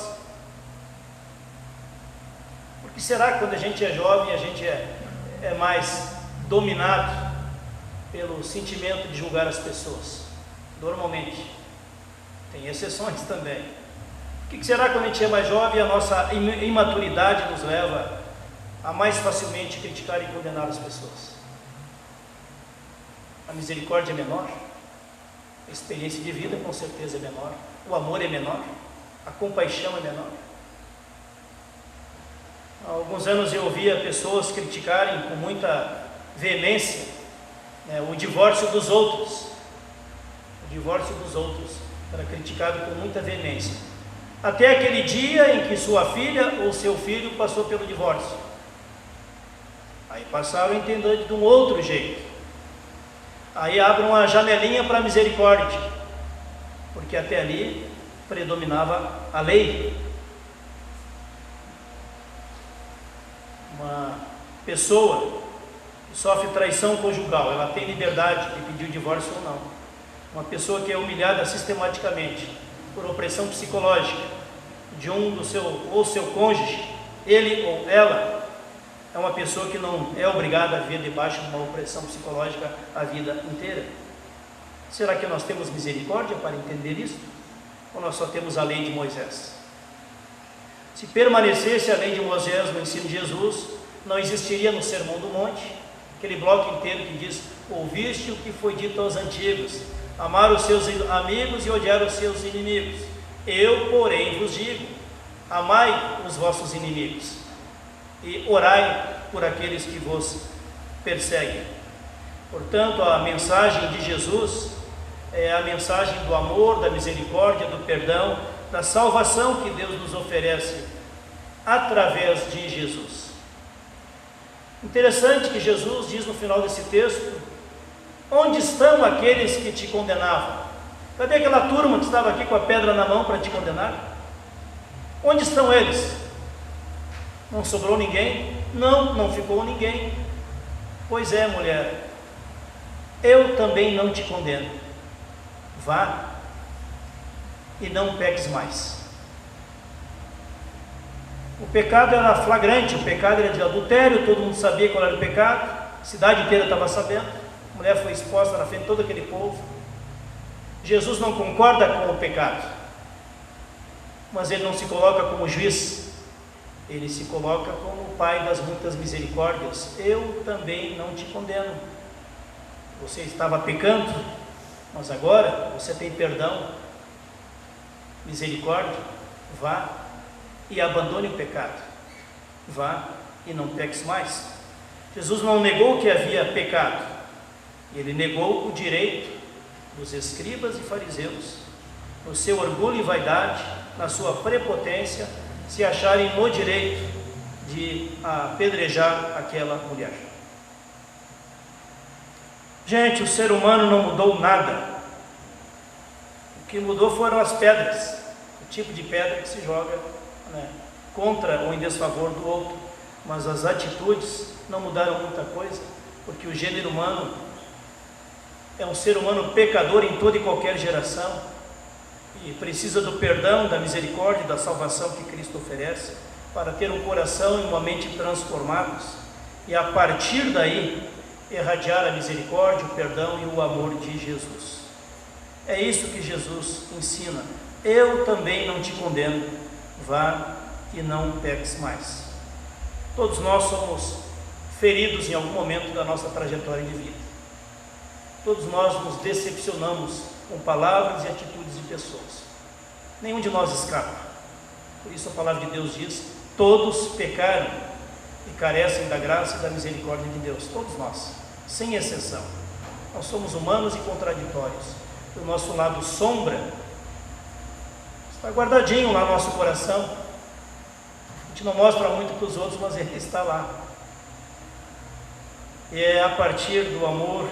Por que será que quando a gente é jovem, a gente é mais dominado pelo sentimento de julgar as pessoas? Normalmente, tem exceções também. Por que será que quando a gente é mais jovem, a nossa imaturidade nos leva a mais facilmente criticar e condenar as pessoas? A misericórdia é menor, a experiência de vida com certeza é menor, o amor é menor, a compaixão é menor. Há alguns anos eu ouvia pessoas criticarem com muita veemência, o divórcio dos outros. O divórcio dos outros era criticado com muita veemência, até aquele dia em que sua filha ou seu filho passou pelo divórcio. Aí passaram a entender de um outro jeito. Aí abre uma janelinha para a misericórdia, porque até ali predominava a lei. Uma pessoa que sofre traição conjugal, ela tem liberdade de pedir o divórcio ou não. Uma pessoa que é humilhada sistematicamente por opressão psicológica de um do seu cônjuge, ele ou ela, é uma pessoa que não é obrigada a viver debaixo de uma opressão psicológica a vida inteira. Será que nós temos misericórdia para entender isso? Ou nós só temos a lei de Moisés? Se permanecesse a lei de Moisés no ensino de Jesus, não existiria no Sermão do Monte, aquele bloco inteiro que diz: ouviste o que foi dito aos antigos, amar os seus amigos e odiar os seus inimigos. Eu, porém, vos digo, amai os vossos inimigos e orai por aqueles que vos perseguem. Portanto, a mensagem de Jesus é a mensagem do amor, da misericórdia, do perdão, da salvação que Deus nos oferece através de Jesus. Interessante que Jesus diz no final desse texto: onde estão aqueles que te condenavam? Cadê aquela turma que estava aqui com a pedra na mão para te condenar? Onde estão eles? Não sobrou ninguém? Não ficou ninguém. Pois é, mulher, eu também não te condeno. Vá e não peques mais. O pecado era flagrante, o pecado era de adultério, todo mundo sabia qual era o pecado, a cidade inteira estava sabendo, a mulher foi exposta na frente de todo aquele povo. Jesus não concorda com o pecado, mas ele não se coloca como juiz, ele se coloca como o Pai das muitas misericórdias. Eu também não te condeno. Você estava pecando, mas agora você tem perdão, misericórdia. Vá e abandone o pecado. Vá e não peques mais. Jesus não negou que havia pecado, ele negou o direito dos escribas e fariseus, no seu orgulho e vaidade, na sua prepotência, se acharem no direito de apedrejar aquela mulher. Gente, o ser humano não mudou nada. O que mudou foram as pedras, o tipo de pedra que se joga, contra ou em desfavor do outro. Mas as atitudes não mudaram muita coisa, porque o gênero humano é um ser humano pecador em toda e qualquer geração, e precisa do perdão, da misericórdia e da salvação que Cristo oferece, para ter um coração e uma mente transformados, e a partir daí irradiar a misericórdia, o perdão e o amor de Jesus. É isso que Jesus ensina: eu também não te condeno, vá e não peques mais. Todos nós somos feridos em algum momento da nossa trajetória de vida. Todos nós nos decepcionamos com palavras e atitudes de pessoas. Nenhum de nós escapa. Por isso a palavra de Deus diz: todos pecaram e carecem da graça e da misericórdia de Deus. Todos nós, sem exceção. Nós somos humanos e contraditórios. O nosso lado sombra está guardadinho lá no nosso coração. A gente não mostra muito para os outros, mas ele está lá. E é a partir do amor,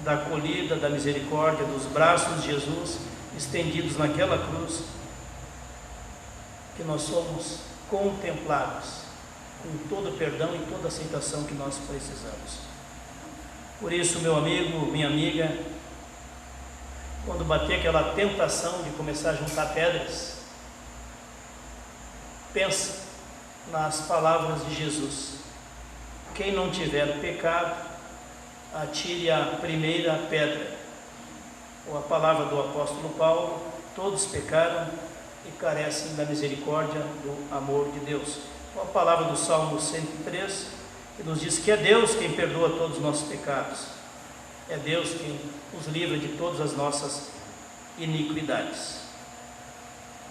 da acolhida, da misericórdia, dos braços de Jesus estendidos naquela cruz, que nós somos contemplados com todo o perdão e toda a aceitação que nós precisamos. Por isso, meu amigo, minha amiga, quando bater aquela tentação de começar a juntar pedras, pensa nas palavras de Jesus: quem não tiver pecado, atire a primeira pedra. Ou a palavra do apóstolo Paulo: todos pecaram e carecem da misericórdia, do amor de Deus. Ou a palavra do Salmo 103, que nos diz que é Deus quem perdoa todos os nossos pecados, é Deus quem nos livra de todas as nossas iniquidades.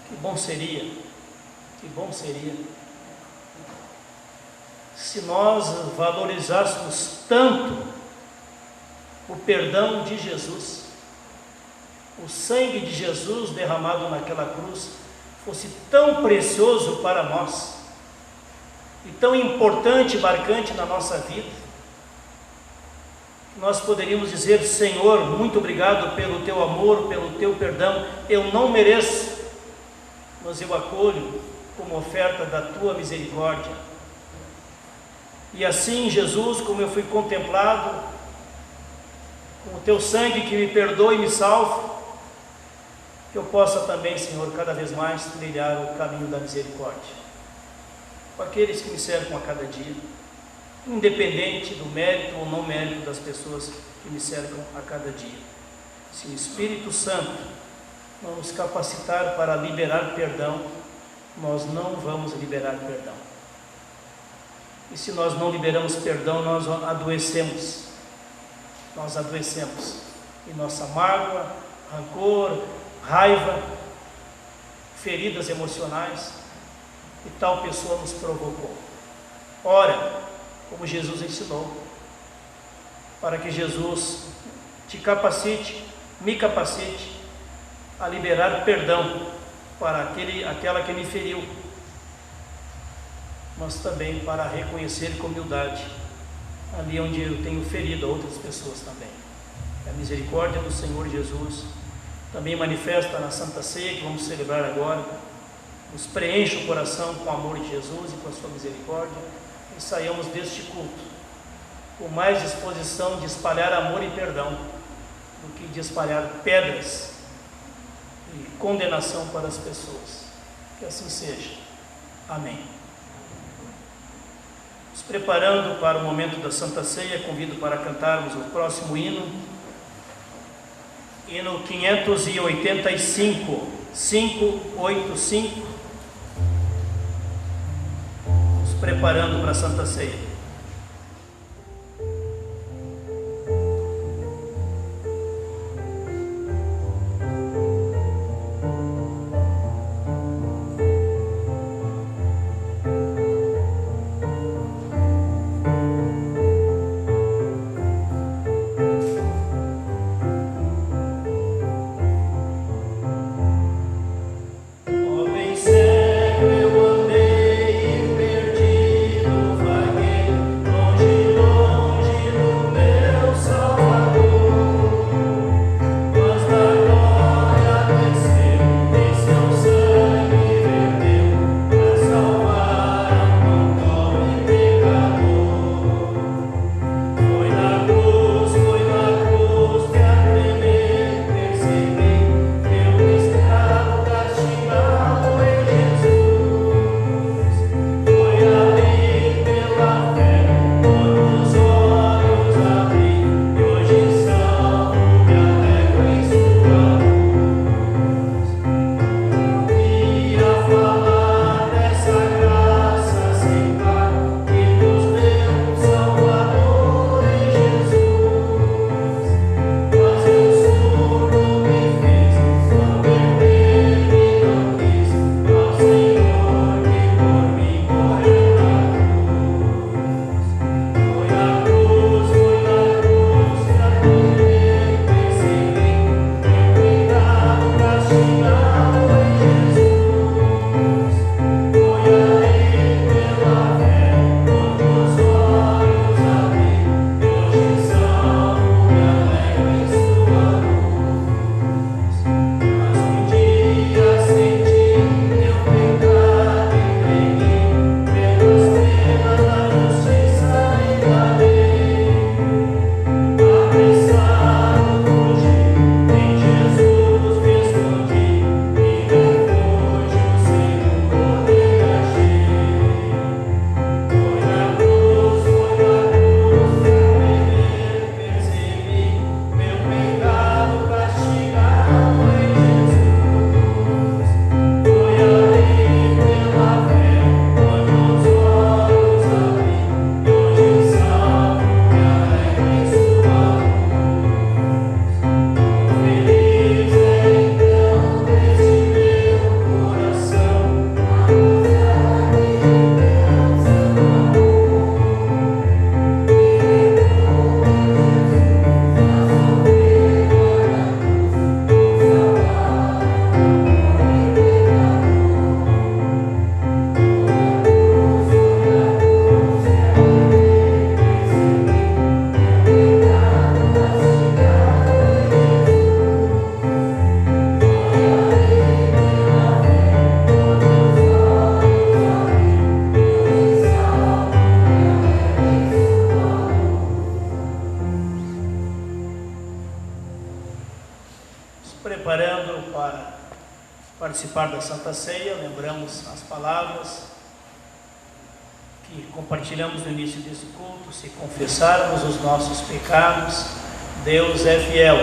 Que bom seria se nós valorizássemos tanto o perdão de Jesus, o sangue de Jesus derramado naquela cruz fosse tão precioso para nós e tão importante e marcante na nossa vida, nós poderíamos dizer: Senhor, muito obrigado pelo teu amor, pelo teu perdão. Eu não mereço, mas eu acolho como oferta da tua misericórdia. E assim, Jesus, como eu fui contemplado com o teu sangue que me perdoa e me salva, que eu possa também, Senhor, cada vez mais trilhar o caminho da misericórdia com aqueles que me cercam a cada dia, independente do mérito ou não mérito das pessoas que me cercam a cada dia. Se o Espírito Santo não nos capacitar para liberar perdão, nós não vamos liberar perdão. E se nós não liberamos perdão, nós adoecemos. Nós adoecemos. E nossa mágoa, rancor, raiva, feridas emocionais, e tal pessoa nos provocou. Ora, como Jesus ensinou, para que Jesus te capacite, me capacite a liberar perdão para aquela que me feriu, mas também para reconhecer com humildade ali onde eu tenho ferido a outras pessoas também. A misericórdia do Senhor Jesus também manifesta na Santa Ceia, que vamos celebrar agora, nos preenche o coração com o amor de Jesus e com a sua misericórdia, e saiamos deste culto com mais disposição de espalhar amor e perdão do que de espalhar pedras e condenação para as pessoas. Que assim seja. Amém. Nos preparando para o momento da Santa Ceia, convido para cantarmos o próximo hino, hino 585, 585, nos preparando para a Santa Ceia. Homem cego eu andei perdido, vaguei participar da Santa Ceia, lembramos as palavras que compartilhamos no início desse culto: se confessarmos os nossos pecados, Deus é fiel.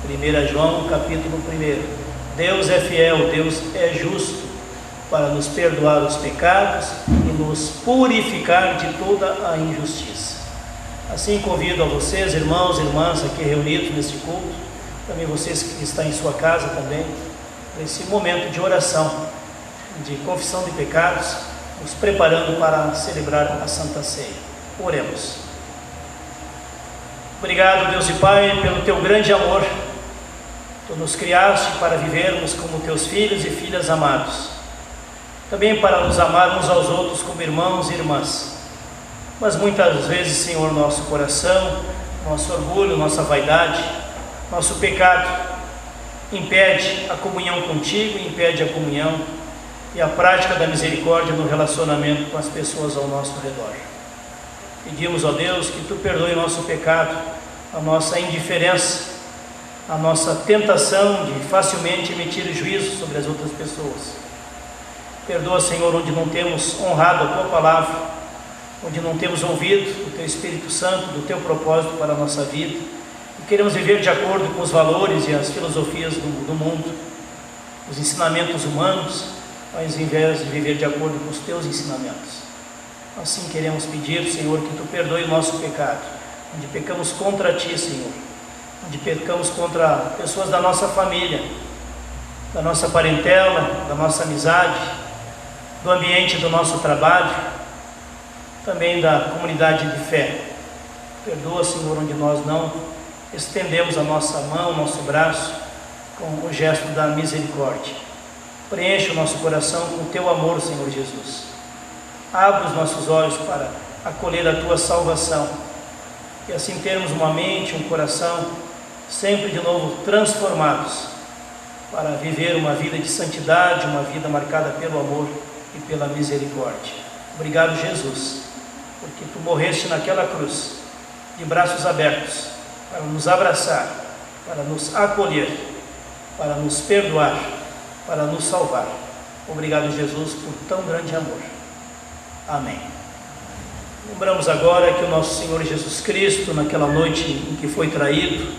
1 João capítulo 1. Deus é fiel, Deus é justo para nos perdoar os pecados e nos purificar de toda a injustiça. Assim convido a vocês, irmãos e irmãs aqui reunidos neste culto, também vocês que estão em sua casa também, nesse momento de oração, de confissão de pecados, nos preparando para celebrar a Santa Ceia. Oremos. Obrigado, Deus e Pai, pelo Teu grande amor. Tu nos criaste para vivermos como Teus filhos e filhas amados, também para nos amar uns aos outros como irmãos e irmãs. Mas muitas vezes, Senhor, nosso coração, nosso orgulho, nossa vaidade, nosso pecado impede a comunhão contigo, impede a comunhão e a prática da misericórdia no relacionamento com as pessoas ao nosso redor. Pedimos, ó Deus, que Tu perdoe o nosso pecado, a nossa indiferença, a nossa tentação de facilmente emitir juízo sobre as outras pessoas. Perdoa, Senhor, onde não temos honrado a Tua palavra, onde não temos ouvido o Teu Espírito Santo, do Teu propósito para a nossa vida, e queremos viver de acordo com os valores e as filosofias do mundo, os ensinamentos humanos, ao invés de viver de acordo com os Teus ensinamentos. Assim queremos pedir, Senhor, que Tu perdoe o nosso pecado, onde pecamos contra Ti, Senhor, onde pecamos contra pessoas da nossa família, da nossa parentela, da nossa amizade, do ambiente do nosso trabalho, também da comunidade de fé. Perdoa, Senhor, onde nós não estendemos a nossa mão, o nosso braço, com o gesto da misericórdia. Preenche o nosso coração com o Teu amor, Senhor Jesus. Abre os nossos olhos para acolher a Tua salvação, e assim termos uma mente, um coração sempre de novo transformados, para viver uma vida de santidade, uma vida marcada pelo amor e pela misericórdia. Obrigado, Jesus, porque Tu morreste naquela cruz, de braços abertos, para nos abraçar, para nos acolher, para nos perdoar, para nos salvar. Obrigado, Jesus, por tão grande amor. Amém. Lembramos agora que o nosso Senhor Jesus Cristo, naquela noite em que foi traído,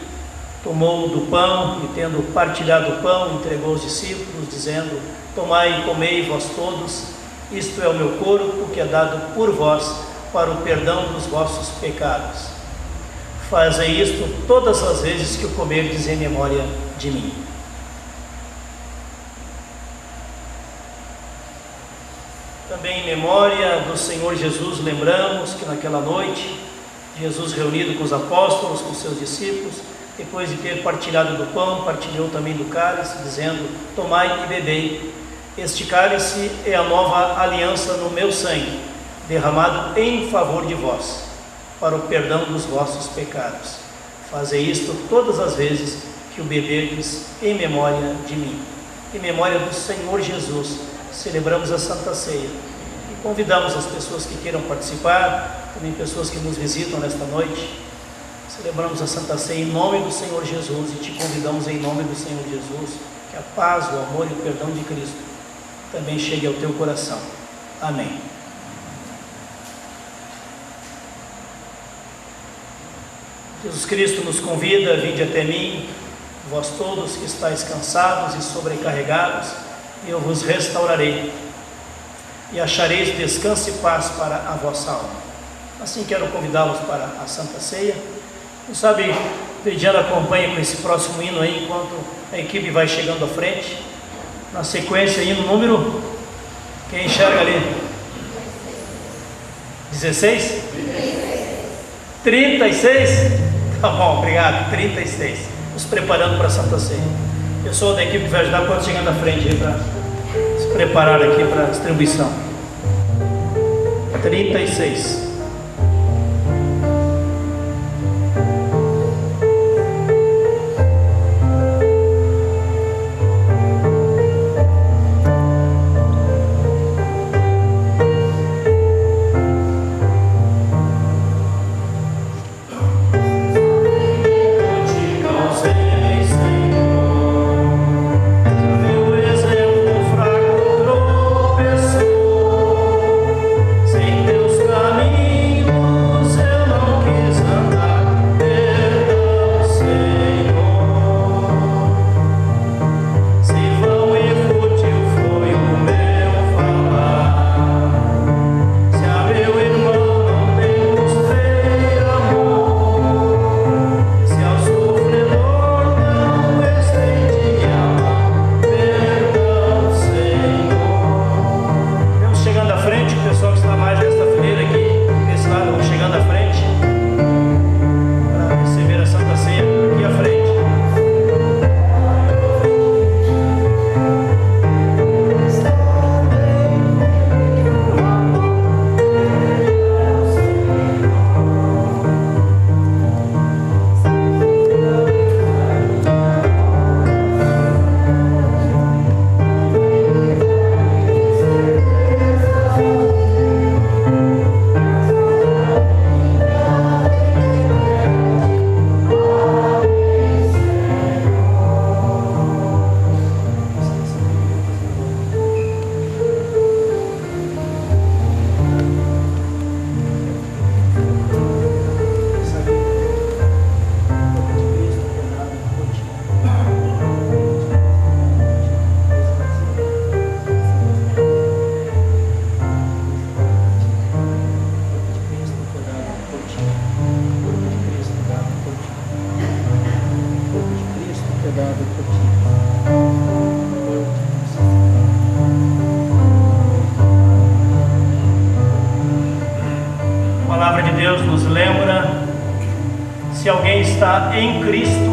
tomou do pão e, tendo partilhado o pão, entregou aos discípulos, dizendo: tomai e comei vós todos, isto é o meu corpo que é dado por vós para o perdão dos vossos pecados. Fazei isto todas as vezes que o comerdes em memória de mim. Também em memória do Senhor Jesus, lembramos que naquela noite, Jesus reunido com os apóstolos, com seus discípulos, depois de ter partilhado do pão, partilhou também do cálice, dizendo: tomai e bebei, este cálice é a nova aliança no meu sangue, derramado em favor de vós, para o perdão dos vossos pecados. Fazei isto todas as vezes que o beberdes em memória de mim. Em memória do Senhor Jesus, celebramos a Santa Ceia e convidamos as pessoas que queiram participar, também pessoas que nos visitam nesta noite. Celebramos a Santa Ceia em nome do Senhor Jesus e te convidamos em nome do Senhor Jesus que a paz, o amor e o perdão de Cristo também chegue ao teu coração. Amém. Jesus Cristo nos convida: vinde até mim, vós todos que estáis cansados e sobrecarregados, e eu vos restaurarei, e achareis descanso e paz para a vossa alma. Assim quero convidá-los para a Santa Ceia. Quem sabe Lidiana acompanha com esse próximo hino aí, enquanto a equipe vai chegando à frente. Na sequência, hino número, quem enxerga ali? 16? 36? Tá bom, obrigado. 36. Nos preparando para a Santa Ceia. O pessoal da equipe vai ajudar quando chegando à frente aí para se preparar aqui para a distribuição. 36. Meu palavra de Deus nos lembra: se alguém está em Cristo,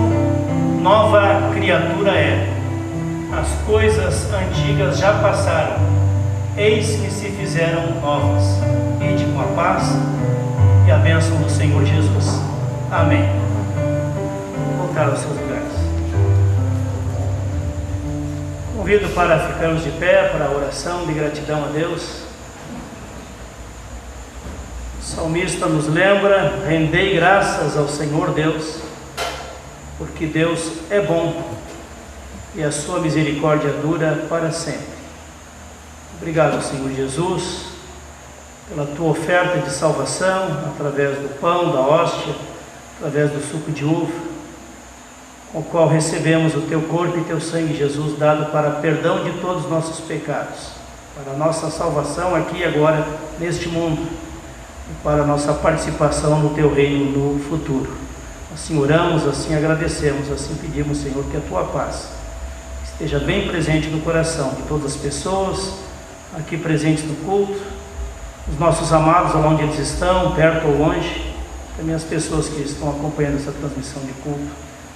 nova criatura é. As coisas antigas já passaram, eis que se fizeram novas. Ide com a paz e a bênção do Senhor Jesus. Amém. Voltar aos seus lugares. Convido para ficarmos de pé para a oração de gratidão a Deus. O salmista nos lembra: rendei graças ao Senhor Deus, porque Deus é bom e a sua misericórdia dura para sempre. Obrigado, Senhor Jesus, pela tua oferta de salvação, através do pão, da hóstia, através do suco de uva, com o qual recebemos o teu corpo e teu sangue, Jesus, dado para perdão de todos os nossos pecados, para a nossa salvação aqui e agora neste mundo, e para a nossa participação no teu reino no futuro. Assim oramos, assim agradecemos, assim pedimos, Senhor, que a tua paz esteja bem presente no coração de todas as pessoas aqui presentes no culto, os nossos amados, onde eles estão, perto ou longe, também as pessoas que estão acompanhando essa transmissão de culto,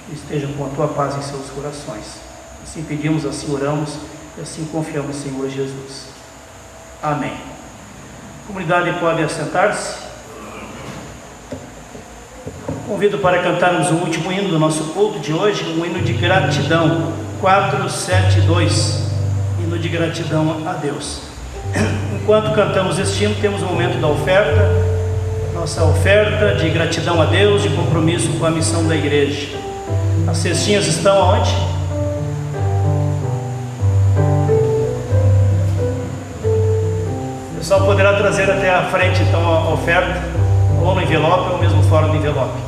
que estejam com a tua paz em seus corações. Assim pedimos, assim oramos e assim confiamos, Senhor Jesus. Amém. A comunidade pode assentar-se. Convido para cantarmos o último hino do nosso culto de hoje, um hino de gratidão, 472, hino de gratidão a Deus. Enquanto cantamos este hino, temos um momento da oferta, nossa oferta de gratidão a Deus, de compromisso com a missão da igreja. As cestinhas estão aonde? O pessoal poderá trazer até a frente então a oferta, ou no envelope, ou mesmo fora do envelope.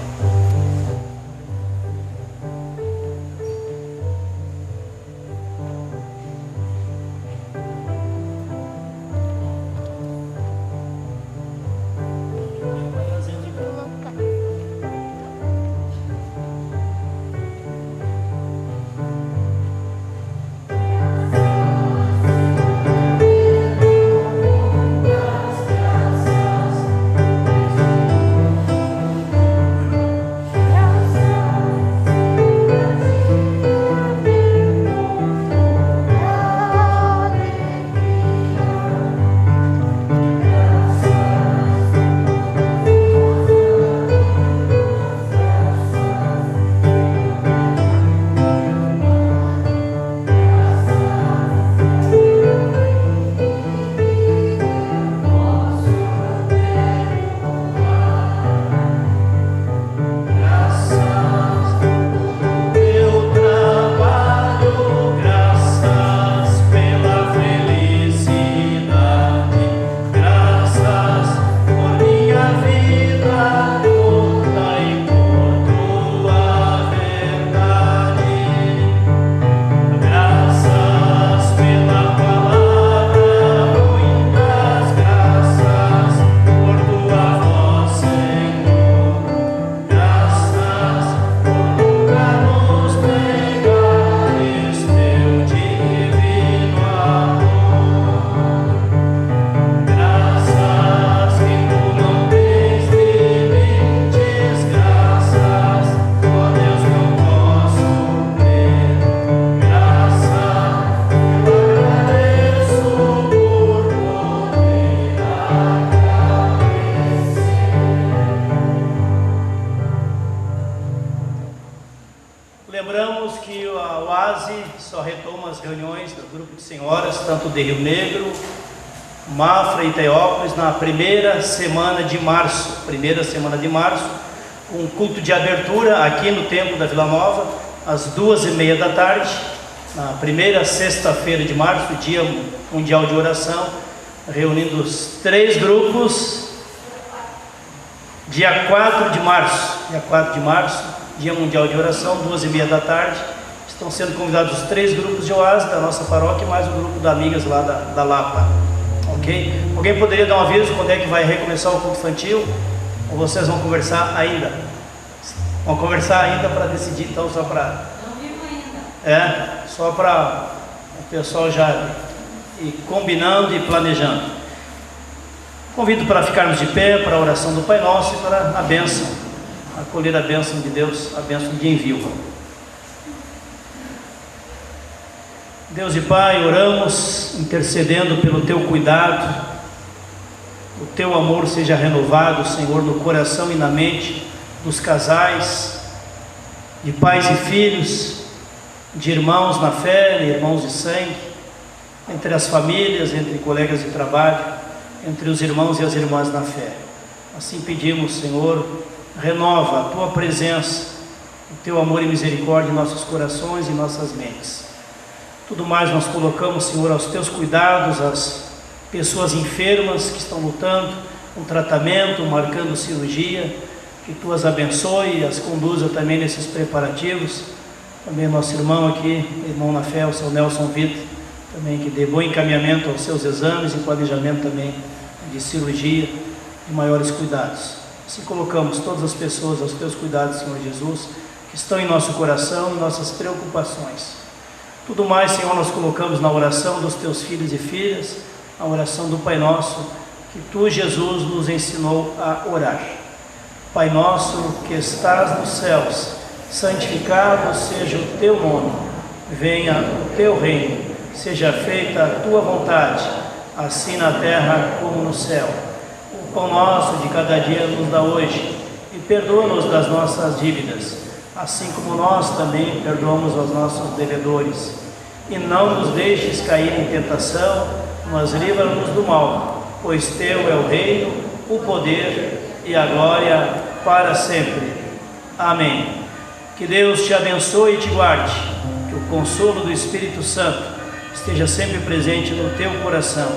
De Rio Negro, Mafra e Teópolis, na primeira semana de março, um culto de abertura aqui no Templo da Vila Nova, às 2h30 da tarde, na primeira sexta-feira de março, Dia Mundial de Oração, reunindo os 3 grupos. Dia 4 de março, Dia Mundial de Oração, 2h30 da tarde. Estão sendo convidados os 3 grupos de oásis da nossa paróquia, mais o grupo de amigas lá da Lapa. Ok? Alguém poderia dar um aviso quando é que vai recomeçar o culto infantil? Ou vocês vão conversar ainda? Vão conversar ainda para decidir, então, só para... Não vivo ainda. Só para o pessoal já ir combinando e planejando. Convido para ficarmos de pé para a oração do Pai Nosso e para a bênção, acolher a bênção de Deus, a bênção de envio. Deus e Pai, oramos intercedendo pelo Teu cuidado, o Teu amor seja renovado, Senhor, no coração e na mente dos casais, de pais e filhos, de irmãos na fé, de irmãos de sangue, entre as famílias, entre colegas de trabalho, entre os irmãos e as irmãs na fé. Assim pedimos, Senhor, renova a Tua presença, o Teu amor e misericórdia em nossos corações e nossas mentes. Tudo mais nós colocamos, Senhor, aos Teus cuidados, as pessoas enfermas que estão lutando com tratamento, marcando cirurgia, que Tu as abençoe e as conduza também nesses preparativos. Também nosso irmão aqui, irmão na fé, o seu Nelson Vitor, também que dê bom encaminhamento aos seus exames e planejamento também de cirurgia e maiores cuidados. Assim colocamos todas as pessoas aos Teus cuidados, Senhor Jesus, que estão em nosso coração e nossas preocupações. Tudo mais, Senhor, nós colocamos na oração dos Teus filhos e filhas, a oração do Pai Nosso, que Tu, Jesus, nos ensinou a orar. Pai nosso que estás nos céus, santificado seja o Teu nome, venha o Teu reino, seja feita a Tua vontade, assim na terra como no céu. O pão nosso de cada dia nos dá hoje, e perdoa-nos das nossas dívidas, assim como nós também perdoamos aos nossos devedores. E não nos deixes cair em tentação, mas livra-nos do mal, pois Teu é o reino, o poder e a glória para sempre. Amém. Que Deus te abençoe e te guarde, que o consolo do Espírito Santo esteja sempre presente no teu coração,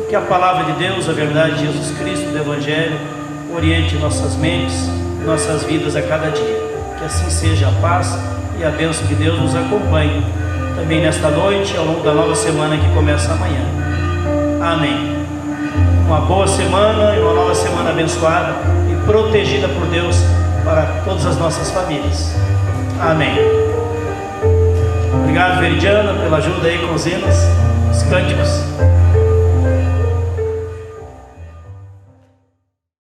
que a palavra de Deus, a verdade de Jesus Cristo, do Evangelho, oriente nossas mentes, nossas vidas a cada dia. Que assim seja. A paz e a bênção de Deus nos acompanhe também nesta noite, ao longo da nova semana que começa amanhã. Amém. Uma boa semana e uma nova semana abençoada e protegida por Deus para todas as nossas famílias. Amém. Obrigado, Veridiana, pela ajuda aí com os hinos, os cânticos.